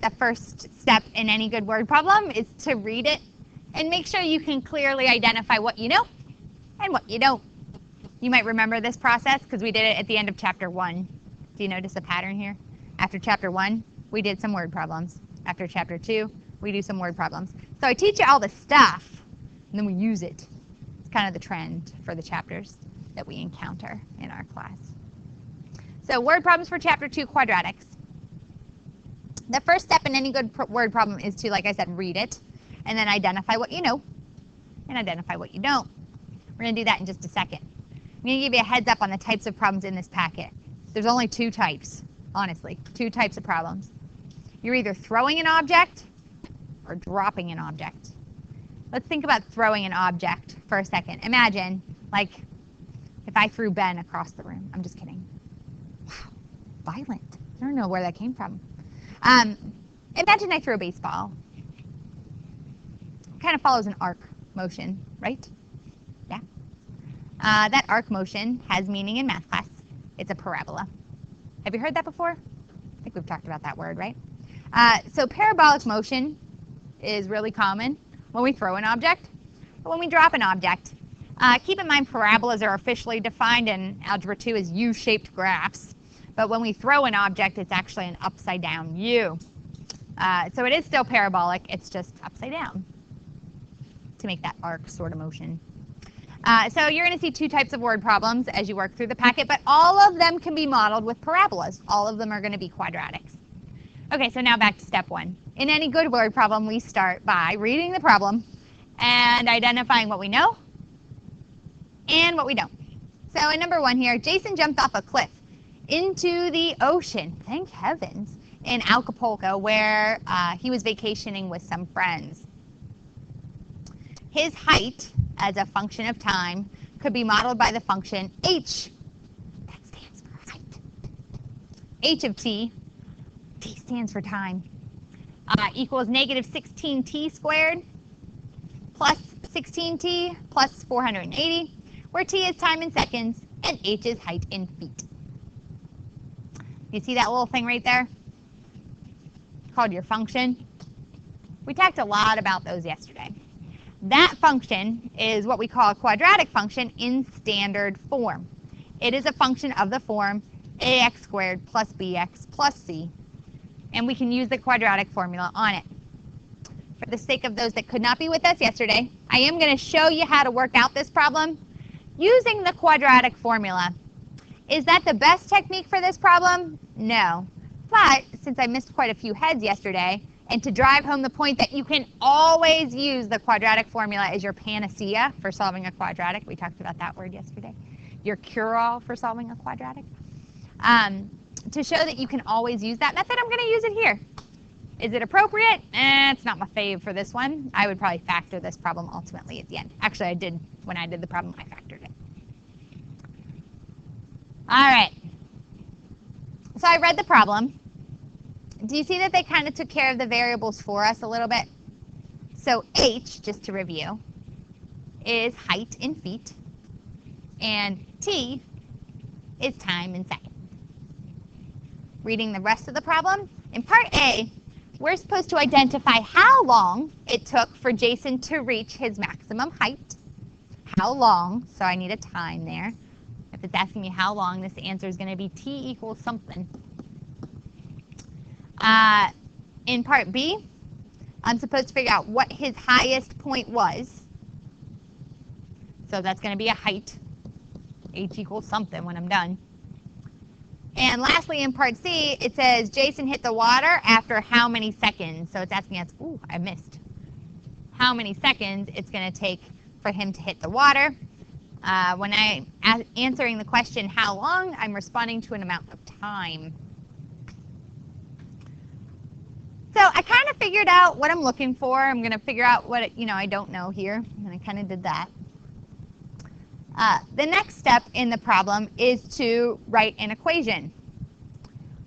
the first step in any good word problem is to read it and make sure you can clearly identify what you know and what you don't. You might remember this process because we did it at the end of chapter 1. Do you notice a pattern here? After chapter 1, we did some word problems. After chapter 2, we do some word problems. So I teach you all the stuff, and then we use it. It's kind of the trend for the chapters that we encounter in our class. So word problems for chapter 2, quadratics. The first step in any good word problem is to, like I said, read it, and then identify what you know, and identify what you don't. We're going to do that in just a second. I'm going to give you a heads up on the types of problems in this packet. There's only 2 types, honestly, 2 types of problems. You're either throwing an object or dropping an object. Let's think about throwing an object for a second. Imagine, like, if I threw Ben across the room. I'm just kidding. Wow, violent. I don't know where that came from. Imagine I threw a baseball. It kind of follows an arc motion, right? Yeah. That arc motion has meaning in math class. It's a parabola. Have you heard that before? I think we've talked about that word, right? So parabolic motion is really common when we throw an object or when we drop an object. Keep in mind parabolas are officially defined in Algebra 2 as U-shaped graphs. But when we throw an object, it's actually an upside down U. So it is still parabolic, it's just upside down to make that arc sort of motion. So you're going to see 2 types of word problems as you work through the packet, but all of them can be modeled with parabolas. All of them are going to be quadratics. Okay, so now back to step 1. In any good word problem, we start by reading the problem and identifying what we know and what we don't. So in number 1 here, Jason jumped off a cliff into the ocean, thank heavens, in Acapulco, where he was vacationing with some friends. His height as a function of time could be modeled by the function h. That stands for height. H of t, t stands for time, equals negative 16t squared plus 16t plus 480, where t is time in seconds and h is height in feet. You see that little thing right there? Called your function. We talked a lot about those yesterday. That function is what we call a quadratic function in standard form. It is a function of the form ax squared plus bx plus c, and we can use the quadratic formula on it. For the sake of those that could not be with us yesterday, I am going to show you how to work out this problem using the quadratic formula. Is that the best technique for this problem? No. But since I missed quite a few heads yesterday, and to drive home the point that you can always use the quadratic formula as your panacea for solving a quadratic, we talked about that word yesterday, your cure-all for solving a quadratic, to show that you can always use that method, I'm going to use it here. Is it appropriate? It's not my fave for this one. I would probably factor this problem ultimately at the end. Actually, I did. When I did the problem, I factored it. All right. So I read the problem. Do you see that they kind of took care of the variables for us a little bit? So h, just to review, is height in feet, and t is time in seconds. Reading the rest of the problem, in part A, we're supposed to identify how long it took for Jason to reach his maximum height. How long, so I need a time there. If it's asking me how long, this answer is going to be t equals something. In part B, I'm supposed to figure out what his highest point was. So that's going to be a height. H equals something when I'm done. And lastly, in part C, it says Jason hit the water after how many seconds? So it's asking us, ooh, I missed. How many seconds it's going to take for him to hit the water. When I'm answering the question, how long, I'm responding to an amount of time. So I kind of figured out what I'm looking for. I'm going to figure out what, I don't know here. And I kind of did that. The next step in the problem is to write an equation.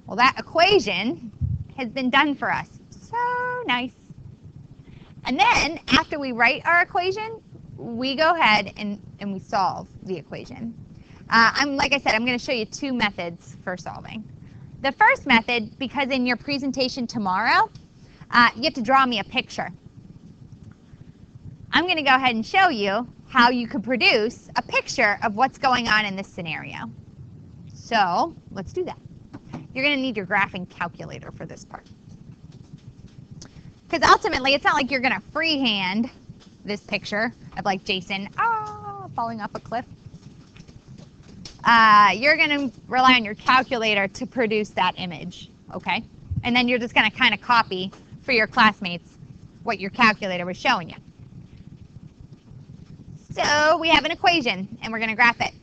Well, that equation has been done for us. So nice. And then after we write our equation, we go ahead and we solve the equation. Like I said, I'm going to show you 2 methods for solving. The first method, because in your presentation tomorrow, You have to draw me a picture. I'm going to go ahead and show you how you could produce a picture of what's going on in this scenario. So let's do that. You're going to need your graphing calculator for this part. Because ultimately, it's not like you're going to freehand this picture of like Jason falling off a cliff. You're going to rely on your calculator to produce that image, okay? And then you're just going to kind of copy for your classmates what your calculator was showing you. So we have an equation, and we're going to graph it.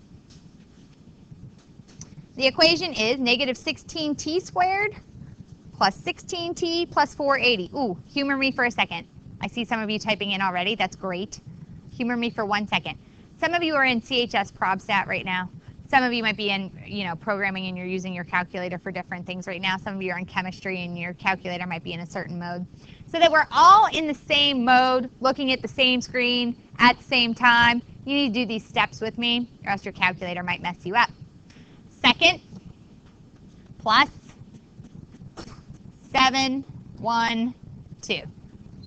The equation is negative 16t squared plus 16t plus 480. Ooh, humor me for a second. I see some of you typing in already. That's great. Humor me for 1 second. Some of you are in CHS ProbStat right now. Some of you might be in, programming and you're using your calculator for different things right now. Some of you are in chemistry and your calculator might be in a certain mode. So that we're all in the same mode, looking at the same screen at the same time, you need to do these steps with me or else your calculator might mess you up. Second, plus 7, 1, 2.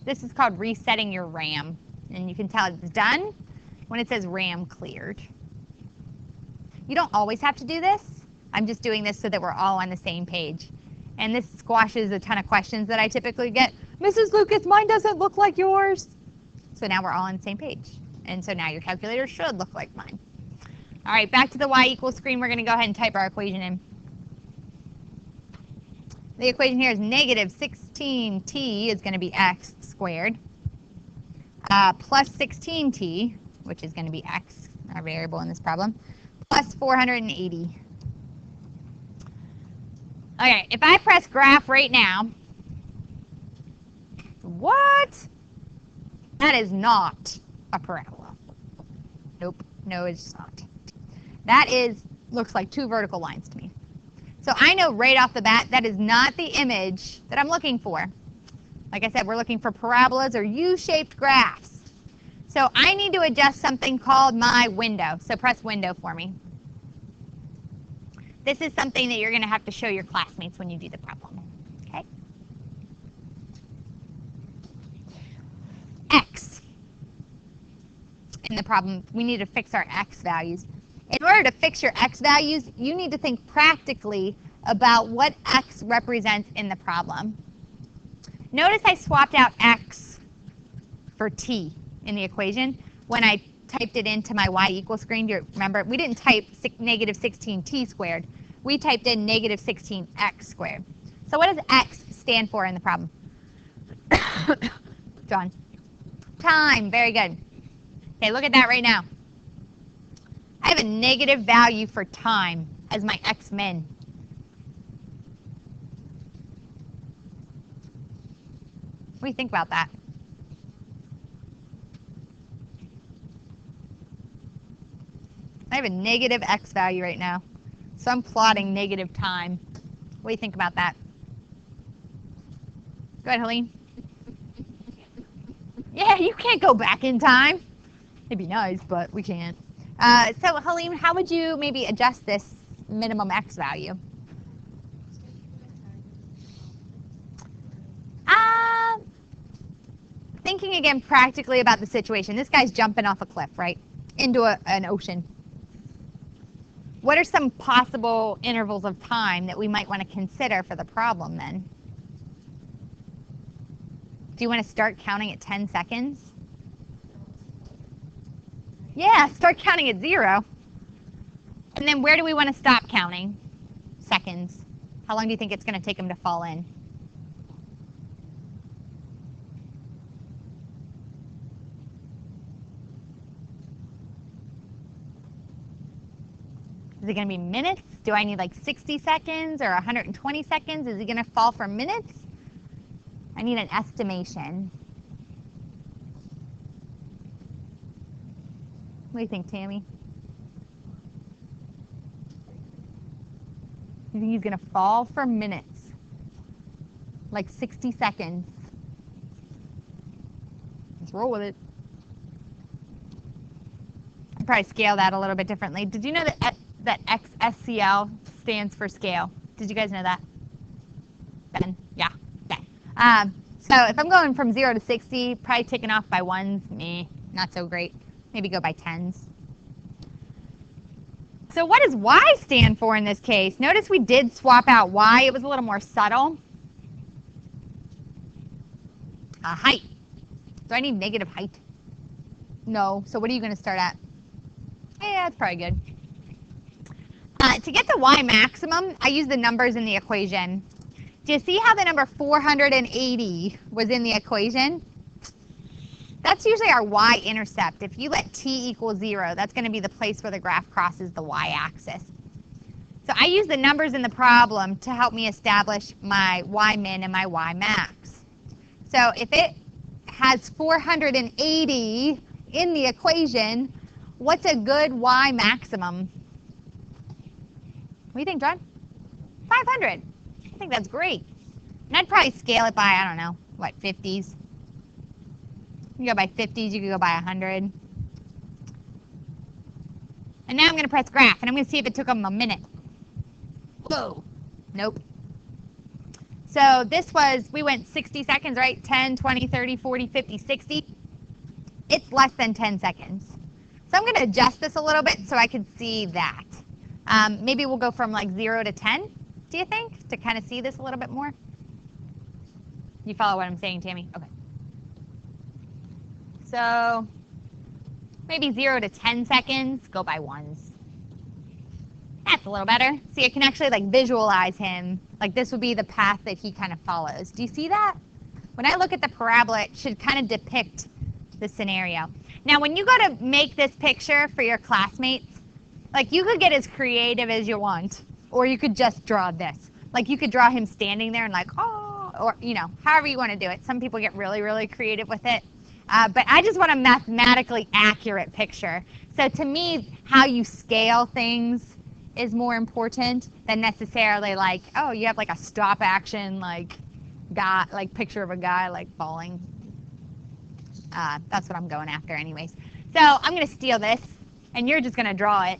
This is called resetting your RAM. And you can tell it's done when it says RAM cleared. You don't always have to do this. I'm just doing this so that we're all on the same page. And this squashes a ton of questions that I typically get. Mrs. Lucas, mine doesn't look like yours. So now we're all on the same page. And so now your calculator should look like mine. All right, back to the y equals screen. We're going to go ahead and type our equation in. The equation here is negative 16t is going to be x squared plus 16t, which is going to be x, our variable in this problem, plus 480. Okay, if I press graph right now, what? That is not a parabola. Nope, no it's not. That looks like 2 vertical lines to me. So I know right off the bat that is not the image that I'm looking for. Like I said, we're looking for parabolas or U-shaped graphs. So I need to adjust something called my window. So press window for me. This is something that you're going to have to show your classmates when you do the problem. Okay? X. In the problem, we need to fix our X values. In order to fix your X values, you need to think practically about what X represents in the problem. Notice I swapped out X for T in the equation when I typed it into my y equals screen. Do you remember? We didn't type negative 16t squared. We typed in negative 16x squared. So what does X stand for in the problem? John. Time. Very good. Okay, look at that right now. I have a negative value for time as my X min. What do you think about that? I have a negative X value right now. So I'm plotting negative time. What do you think about that? Go ahead, Helene. Yeah, you can't go back in time. It'd be nice, but we can't. So, Helene, how would you maybe adjust this minimum X value? Thinking again practically about the situation. This guy's jumping off a cliff, right? Into an ocean. What are some possible intervals of time that we might want to consider for the problem then? Do you want to start counting at 10 seconds? Yeah, start counting at 0. And then where do we want to stop counting? Seconds. How long do you think it's going to take him to fall in? Is it going to be minutes? Do I need like 60 seconds or 120 seconds? Is he going to fall for minutes? I need an estimation. What do you think, Tammy? You think he's going to fall for minutes? Like 60 seconds. Let's roll with it. I'd probably scale that a little bit differently. Did you know that XSCL stands for scale? Did you guys know that? Ben? Yeah. Okay. So if I'm going from 0 to 60, probably ticking off by ones, meh, not so great. Maybe go by tens. So what does y stand for in this case? Notice we did swap out y. It was a little more subtle. Height. Do I need negative height? No. So what are you going to start at? Yeah, that's probably good. To get the y maximum, I use the numbers in the equation. Do you see how the number 480 was in the equation? That's usually our y-intercept. If you let t equal 0, that's going to be the place where the graph crosses the y-axis. So I use the numbers in the problem to help me establish my y-min and my y-max. So if it has 480 in the equation, what's a good y-maximum? What do you think, John? 500. I think that's great. And I'd probably scale it by, I don't know, what, 50s? You can go by 50s, you could go by 100. And now I'm going to press graph, and I'm going to see if it took them a minute. Whoa. Nope. So this was, we went 60 seconds, right? 10, 20, 30, 40, 50, 60. It's less than 10 seconds. So I'm going to adjust this a little bit so I can see that. Maybe we'll go from like 0 to 10, do you think, to kind of see this a little bit more? You follow what I'm saying, Tammy? Okay. So maybe 0 to 10 seconds, go by ones. That's a little better. See, I can actually like visualize him. Like this would be the path that he kind of follows. Do you see that? When I look at the parabola, it should kind of depict the scenario. Now, when you go to make this picture for your classmates, like you could get as creative as you want, or you could just draw this. Like you could draw him standing there and like, oh, or you know, however you want to do it. Some people get really, really creative with it. But I just want a mathematically accurate picture. So to me, how you scale things is more important than necessarily like, oh, you have like a stop action like guy, like picture of a guy like falling. That's what I'm going after anyways. So I'm going to steal this, and you're just going to draw it.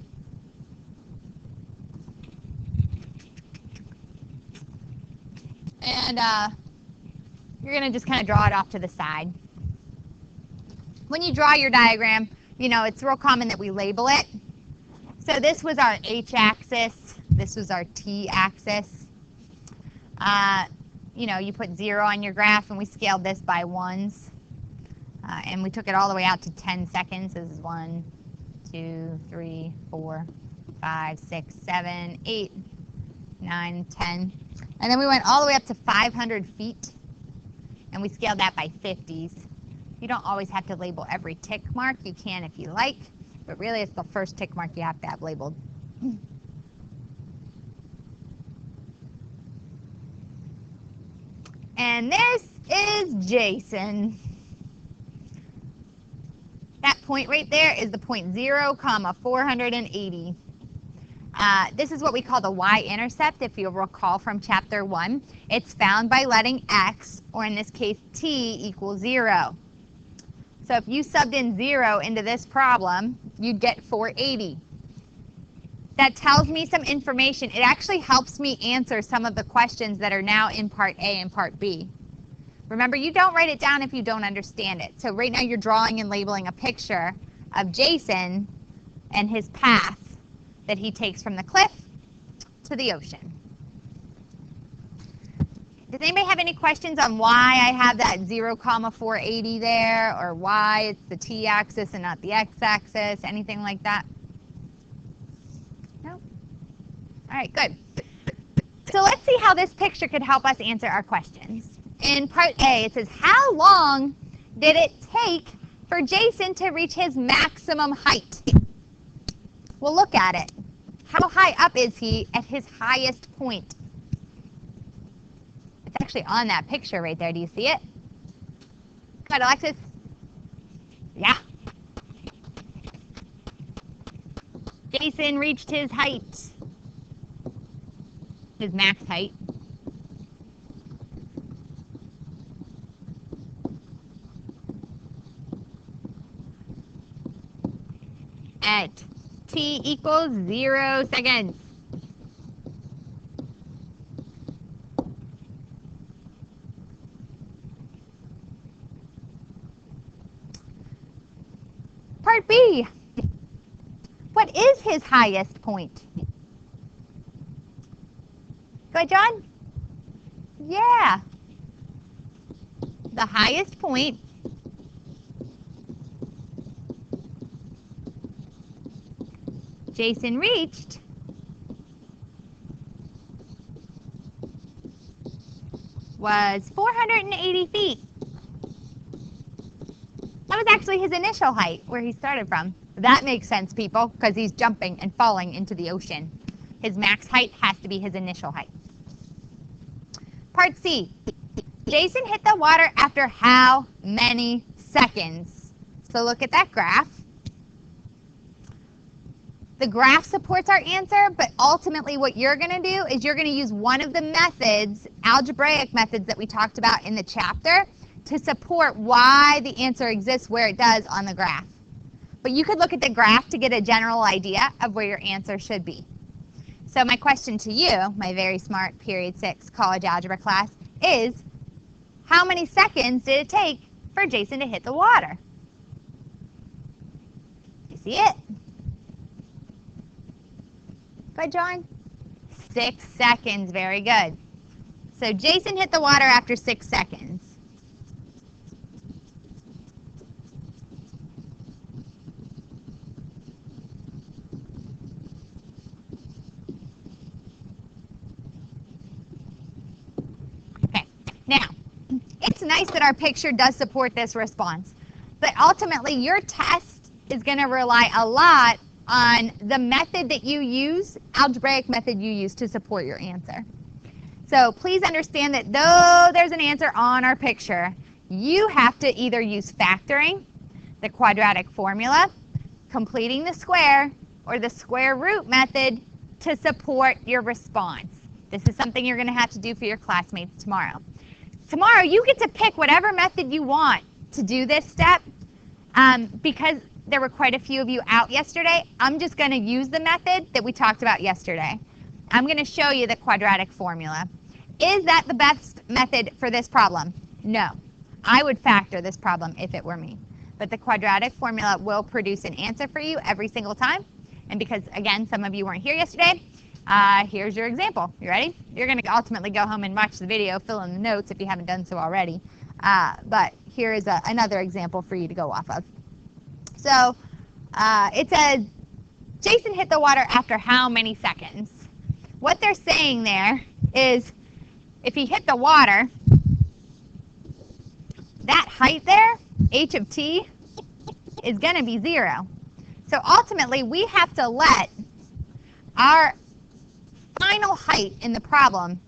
And you're going to just kind of draw it off to the side. When you draw your diagram, you know, it's real common that we label it. So this was our h-axis. This was our t-axis. You know, you put 0 on your graph, and we scaled this by ones. And we took it all the way out to 10 seconds. This is 1, 2, 3, 4, 5, 6, 7, 8, 9, 10. And then we went all the way up to 500 feet, and we scaled that by 50s. You don't always have to label every tick mark. You can if you like, but really it's the first tick mark you have to have labeled. And this is Jason. That point right there is the point 0, 480. This is what we call the y-intercept, if you'll recall from chapter 1. It's found by letting x, or in this case t, equal 0. So if you subbed in 0 into this problem, you'd get 480. That tells me some information. It actually helps me answer some of the questions that are now in part A and part B. Remember, you don't write it down if you don't understand it. So right now you're drawing and labeling a picture of Jason and his path that he takes from the cliff to the ocean. Does anybody have any questions on why I have that 0, 480 there, or why it's the t-axis and not the x-axis, anything like that? No? All right, good. So let's see how this picture could help us answer our questions. In part A, it says, how long did it take for Jason to reach his maximum height? Well, look at it. How high up is he at his highest point? It's actually on that picture right there. Do you see it? Come on, Alexis. Yeah. Jason reached his height. His max height. At t equals 0 seconds. Part B. What is his highest point? Go ahead, John. Yeah. The highest point Jason reached was 480 feet. That was actually his initial height, where he started from. That makes sense, people, because he's jumping and falling into the ocean. His max height has to be his initial height. Part C. Jason hit the water after how many seconds? So look at that graph. The graph supports our answer, but ultimately what you're going to do is you're going to use one of the methods, algebraic methods that we talked about in the chapter, to support why the answer exists where it does on the graph. But you could look at the graph to get a general idea of where your answer should be. So my question to you, my very smart period 6 college algebra class, is how many seconds did it take for Jason to hit the water? You see it? Go ahead, John. 6 seconds, very good. So Jason hit the water after 6 seconds. Now, it's nice that our picture does support this response, but ultimately your test is going to rely a lot on the method that you use, algebraic method you use to support your answer. So please understand that though there's an answer on our picture, you have to either use factoring, the quadratic formula, completing the square, or the square root method to support your response. This is something you're going to have to do for your classmates tomorrow. Tomorrow, you get to pick whatever method you want to do this step. Because there were quite a few of you out yesterday, I'm just going to use the method that we talked about yesterday. I'm going to show you the quadratic formula. Is that the best method for this problem? No. I would factor this problem if it were me. But the quadratic formula will produce an answer for you every single time. And because, again, some of you weren't here yesterday, here's your example. You ready? You're going to ultimately go home and watch the video, fill in the notes if you haven't done so already. But here is another example for you to go off of. So it says, Jason hit the water after how many seconds? What they're saying there is if he hit the water, that height there, h of t, is going to be 0. So ultimately, we have to let our final height in the problem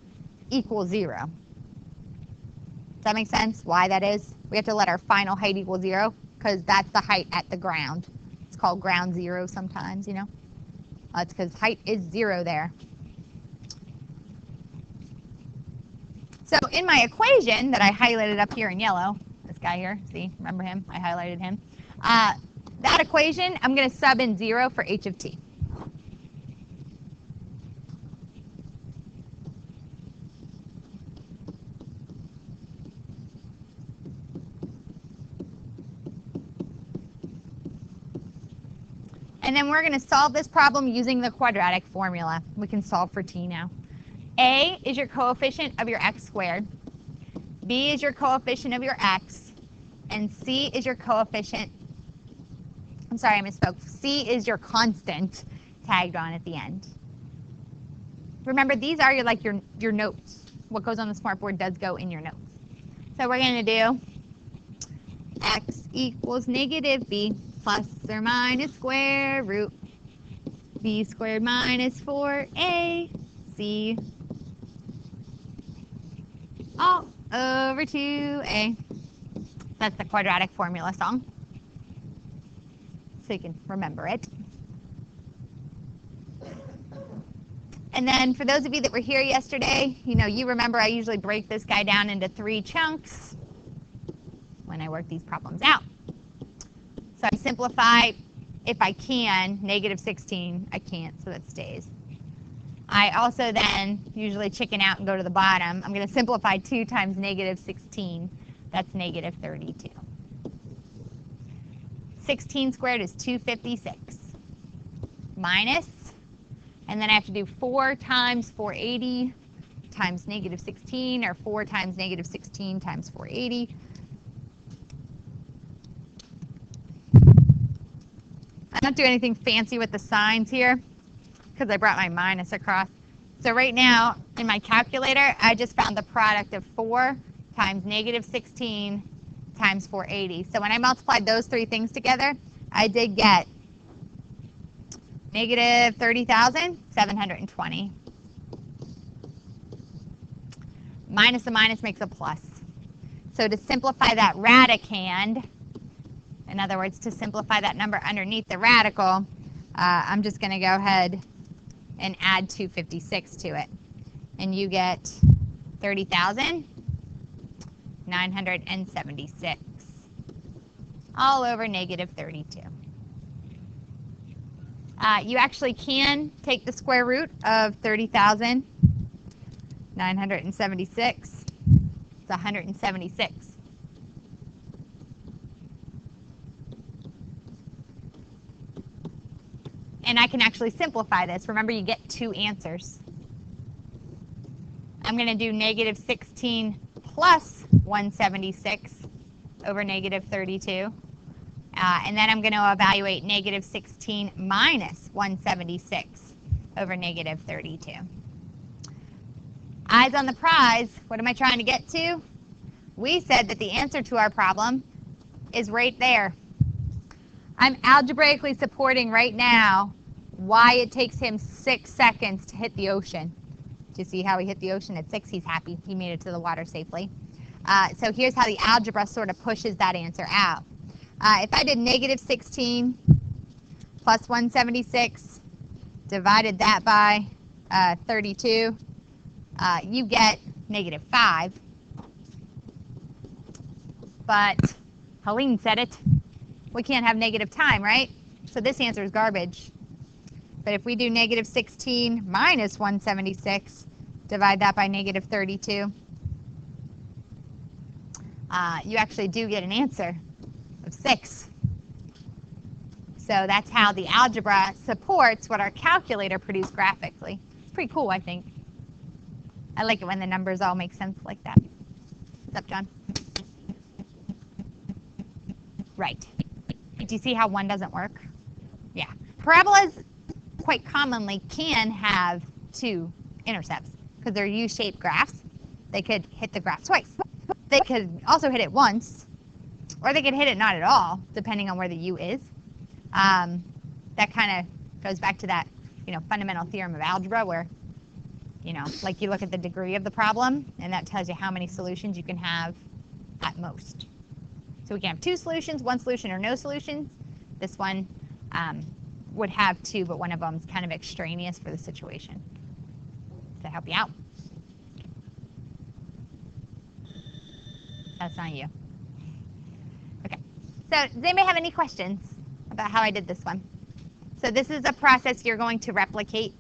equal 0. Does that make sense? Why that is? We have to let our final height equal 0 because that's the height at the ground. It's called ground zero sometimes, you know. It's because height is 0 there. So in my equation that I highlighted up here in yellow, this guy here, see, remember him? I highlighted him. That equation, I'm going to sub in 0 for h of t. And then we're going to solve this problem using the quadratic formula. We can solve for t now. A is your coefficient of your x squared. B is your coefficient of your x. And C is your coefficient, I'm sorry, I misspoke. C is your constant tagged on at the end. Remember, these are your notes. What goes on the smartboard does go in your notes. So we're going to do x equals negative b plus or minus square root b squared minus 4ac all over 2a. That's the quadratic formula song, so you can remember it. And then for those of you that were here yesterday, you remember I usually break this guy down into 3 chunks when I work these problems out. So I simplify, if I can, negative 16. I can't, so that stays. I also then usually chicken out and go to the bottom. I'm going to simplify 2 times negative 16. That's negative 32. 16 squared is 256. Minus, and then I have to do 4 times 480 times negative 16, or 4 times negative 16 times 480. I don't do anything fancy with the signs here because I brought my minus across. So right now in my calculator, I just found the product of 4 times negative 16 times 480. So when I multiplied those three things together, I did get negative 30,720. Minus a minus makes a plus. So to simplify that radicand, in other words, to simplify that number underneath the radical, I'm just going to go ahead and add 256 to it. And you get 30,976 all over negative 32. You actually can take the square root of 30,976. It's 176. And I can actually simplify this. Remember, you get two answers. I'm going to do negative 16 plus 176 over negative 32. And then I'm going to evaluate negative 16 minus 176 over negative 32. Eyes on the prize. What am I trying to get to? We said that the answer to our problem is right there. I'm algebraically supporting right now why it takes him 6 seconds to hit the ocean. Do you see how he hit the ocean at 6? He's happy. He made it to the water safely. So here's how the algebra sort of pushes that answer out. If I did negative 16 plus 176, divided that by 32, you get negative 5. But Helene said it. We can't have negative time, right? So this answer is garbage. But if we do negative 16 minus 176, divide that by negative 32, you actually do get an answer of 6. So that's how the algebra supports what our calculator produced graphically. It's pretty cool, I think. I like it when the numbers all make sense like that. What's up, John? Right. Do you see how one doesn't work? Yeah. Parabolas quite commonly can have two intercepts because they're U-shaped graphs. They could hit the graph twice. They could also hit it once, or they could hit it not at all, depending on where the U is. That kind of goes back to that, fundamental theorem of algebra where, like you look at the degree of the problem, and that tells you how many solutions you can have at most. So we can have two solutions, one solution, or no solutions. This one would have two, but one of them is kind of extraneous for the situation. Does that help you out? That's not you. Okay. So does anybody have any questions about how I did this one? So this is a process you're going to replicate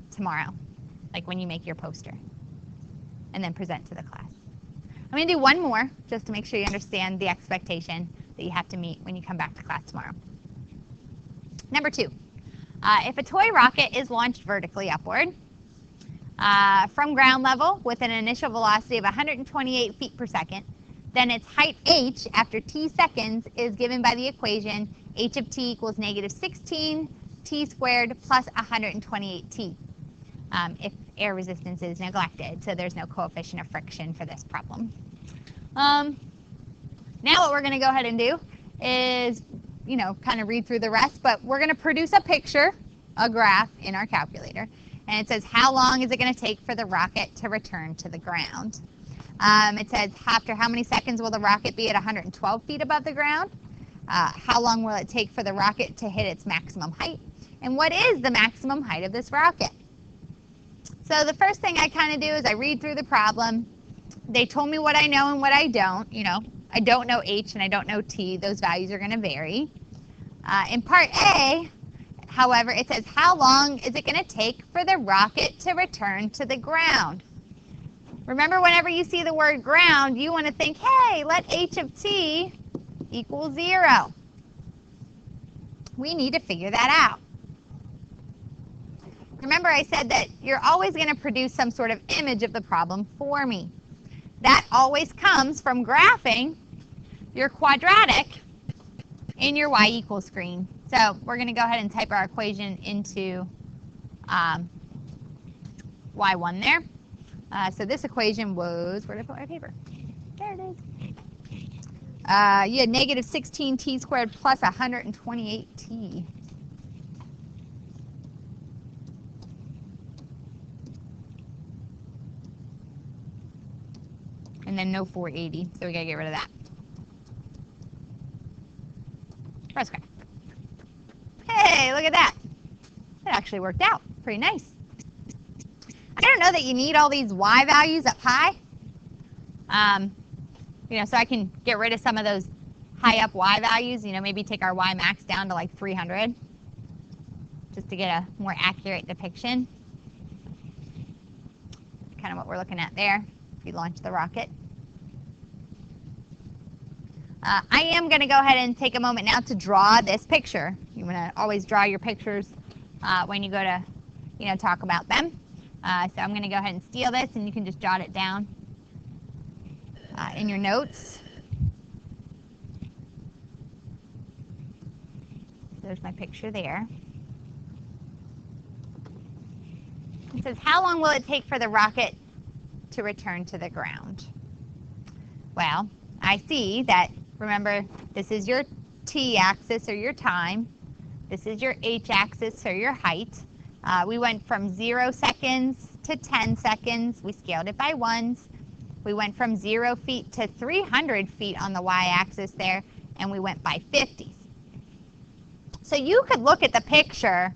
tomorrow, like when you make your poster, and then present to the class. I'm going to do one more just to make sure you understand the expectation that you have to meet when you come back to class tomorrow. Number 2, if a toy rocket is launched vertically upward from ground level with an initial velocity of 128 feet per second, then its height h after t seconds is given by the equation h of t equals negative 16 t squared plus 128t. If air resistance is neglected, so there's no coefficient of friction for this problem. Now what we're going to go ahead and do is, kind of read through the rest, but we're going to produce a picture, a graph in our calculator, and it says how long is it going to take for the rocket to return to the ground. It says after how many seconds will the rocket be at 112 feet above the ground? How long will it take for the rocket to hit its maximum height? And what is the maximum height of this rocket? So the first thing I kind of do is I read through the problem. They told me what I know and what I don't. I don't know h and I don't know t. Those values are going to vary. In part A, however, it says how long is it going to take for the rocket to return to the ground? Remember, whenever you see the word ground, you want to think, hey, let h of t equal 0. we need to figure that out. Remember I said that you're always going to produce some sort of image of the problem for me. That always comes from graphing your quadratic in your y equals screen. So we're going to go ahead and type our equation into y1 there. So this equation was, where did I put my paper? There it is. You had negative 16t squared plus 128t. And then no 480, so we gotta get rid of that. Press crack. Hey, look at that. That actually worked out. Pretty nice. I don't know that you need all these y values up high. You know, so I can get rid of some of those high up y values, you know, maybe take our y max down to like 300 just to get a more accurate depiction. Kind of what we're looking at there if you launch the rocket. I am going to go ahead and take a moment now to draw this picture. You want to always draw your pictures when you go to, you know, talk about them. So I'm going to go ahead and steal this, and you can just jot it down in your notes. There's my picture there. It says, how long will it take for the rocket to return to the ground? Well, I see that, remember, this is your t-axis or your time. This is your h-axis or your height. We went from 0 seconds to 10 seconds. We scaled it by ones. We went from 0 feet to 300 feet on the y-axis there, and we went by 50s. So you could look at the picture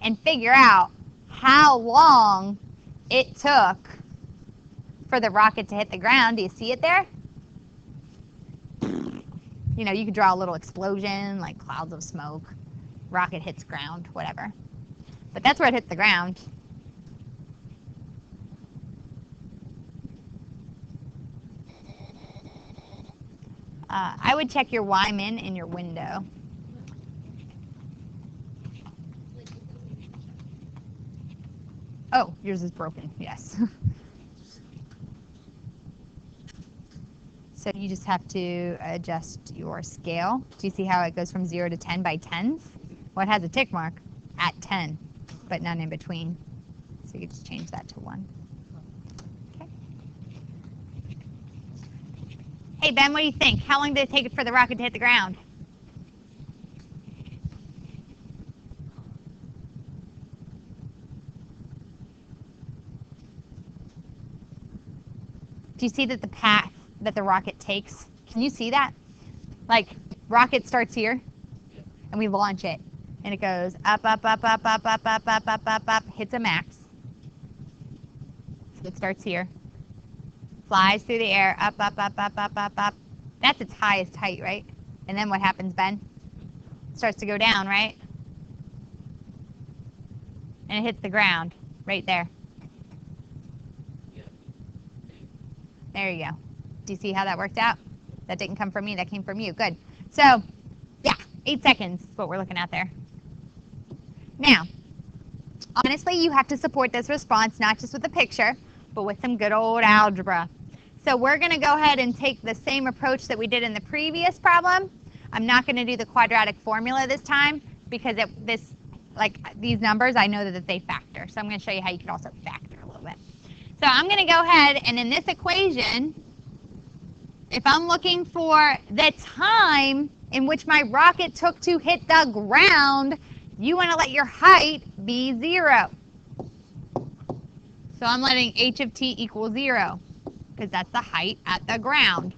and figure out how long it took for the rocket to hit the ground. Do you see it there? You know, you could draw a little explosion, like clouds of smoke, rocket hits ground, whatever. But that's where it hit the ground. I would check your y-min in your window. Oh, yours is broken, yes. So you just have to adjust your scale. Do you see how it goes from 0 to 10 by 10s? Well, it has a tick mark at 10, but none in between. So you can just change that to 1. Okay. Hey, Ben, what do you think? How long did it take for the rocket to hit the ground? Do you see that the path that the rocket takes? Can you see that? Like, rocket starts here, and we launch it, and it goes up, up, up, up, up, up, up, up, up, up, up, hits a max. So it starts here, flies through the air, up, up, up, up, up, up, up. That's its highest height, right? And then what happens, Ben? It starts to go down, right? And it hits the ground right there. There you go. Do you see how that worked out? That didn't come from me, that came from you. Good. So, yeah, 8 seconds is what we're looking at there. Now, honestly, you have to support this response, not just with a picture, but with some good old algebra. So we're going to go ahead and take the same approach that we did in the previous problem. I'm not going to do the quadratic formula this time because these numbers, I know that they factor. So I'm going to show you how you can also factor a little bit. So I'm going to go ahead and in this equation, if I'm looking for the time in which my rocket took to hit the ground, you want to let your height be 0. So I'm letting h of t equal 0 because that's the height at the ground.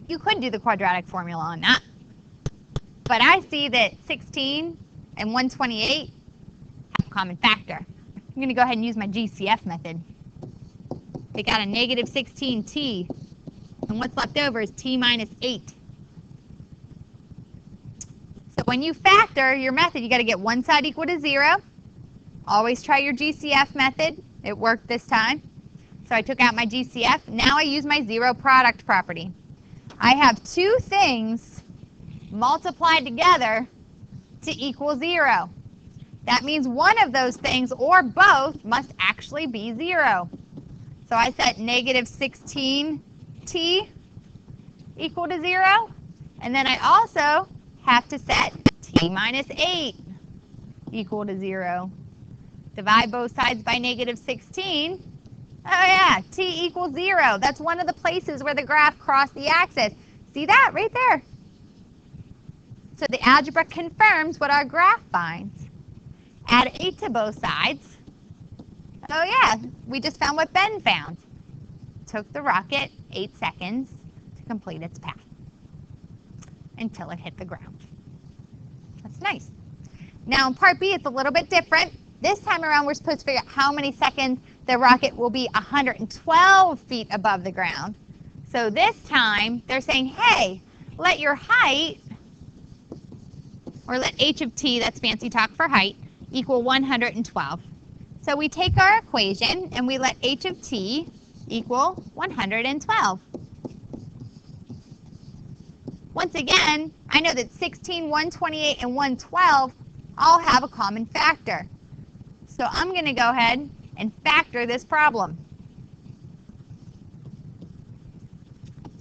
You could do the quadratic formula on that. But I see that 16 and 128 have a common factor. I'm going to go ahead and use my GCF method. Take out a negative 16t, and what's left over is t minus 8. So when you factor your method, you got to get one side equal to 0. Always try your GCF method. It worked this time. So I took out my GCF. Now I use my zero product property. I have two things multiplied together to equal 0. That means one of those things or both must actually be 0. So I set negative 16t equal to 0. And then I also have to set t minus 8 equal to 0. Divide both sides by negative 16. Oh yeah, t equals 0. That's one of the places where the graph crossed the axis. See that right there? So the algebra confirms what our graph finds. Add 8 to both sides. Oh yeah, we just found what Ben found. Took the rocket 8 seconds to complete its path until it hit the ground. That's nice. Now in part B, it's a little bit different. This time around, we're supposed to figure out how many seconds the rocket will be 112 feet above the ground. So this time, they're saying, hey, let your height, or let h of t, that's fancy talk for height, equal 112. So we take our equation and we let h of t equal 112. Once again, I know that 16, 128, and 112 all have a common factor. So I'm going to go ahead and factor this problem.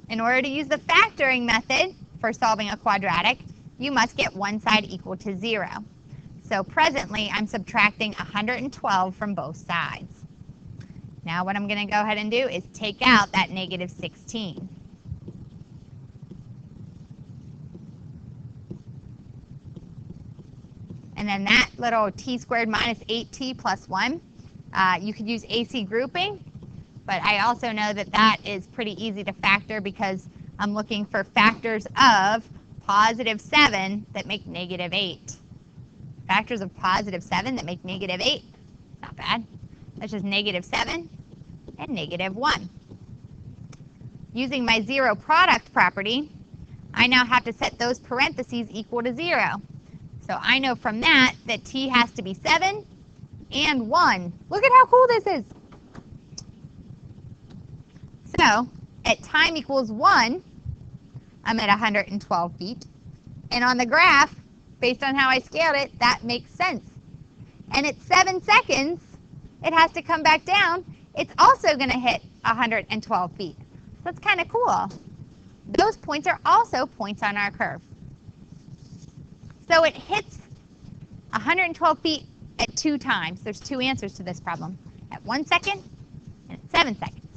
In order to use the factoring method for solving a quadratic, you must get one side equal to 0. So presently, I'm subtracting 112 from both sides. Now what I'm going to go ahead and do is take out that negative 16. And then that little t squared minus 8t plus 1, you could use AC grouping, but I also know that that is pretty easy to factor because I'm looking for factors of positive 7 that make negative 8. Factors of positive 7 that make negative 8. Not bad. That's just negative 7 and negative 1. Using my zero product property, I now have to set those parentheses equal to 0. So I know from that t has to be 7 and 1. Look at how cool this is. So at time equals 1, I'm at 112 feet. And on the graph, based on how I scaled it, that makes sense. And at 7 seconds, it has to come back down. It's also going to hit 112 feet. So that's kind of cool. Those points are also points on our curve. So it hits 112 feet at 2 times. There's 2 answers to this problem. At 1 second and at 7 seconds.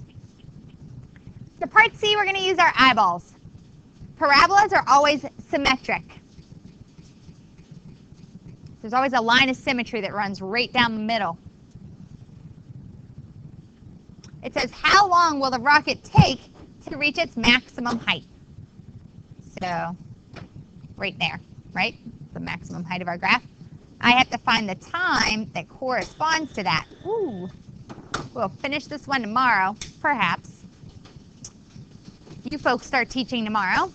For part C, we're going to use our eyeballs. Parabolas are always symmetric. There's always a line of symmetry that runs right down the middle. It says, how long will the rocket take to reach its maximum height? So, right there, right? The maximum height of our graph. I have to find the time that corresponds to that. Ooh, we'll finish this one tomorrow, perhaps. You folks start teaching tomorrow.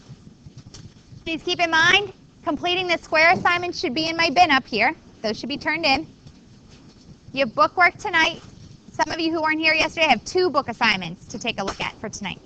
Please keep in mind, completing the square assignment should be in my bin up here. Those should be turned in. You have book work tonight. Some of you who weren't here yesterday have 2 book assignments to take a look at for tonight.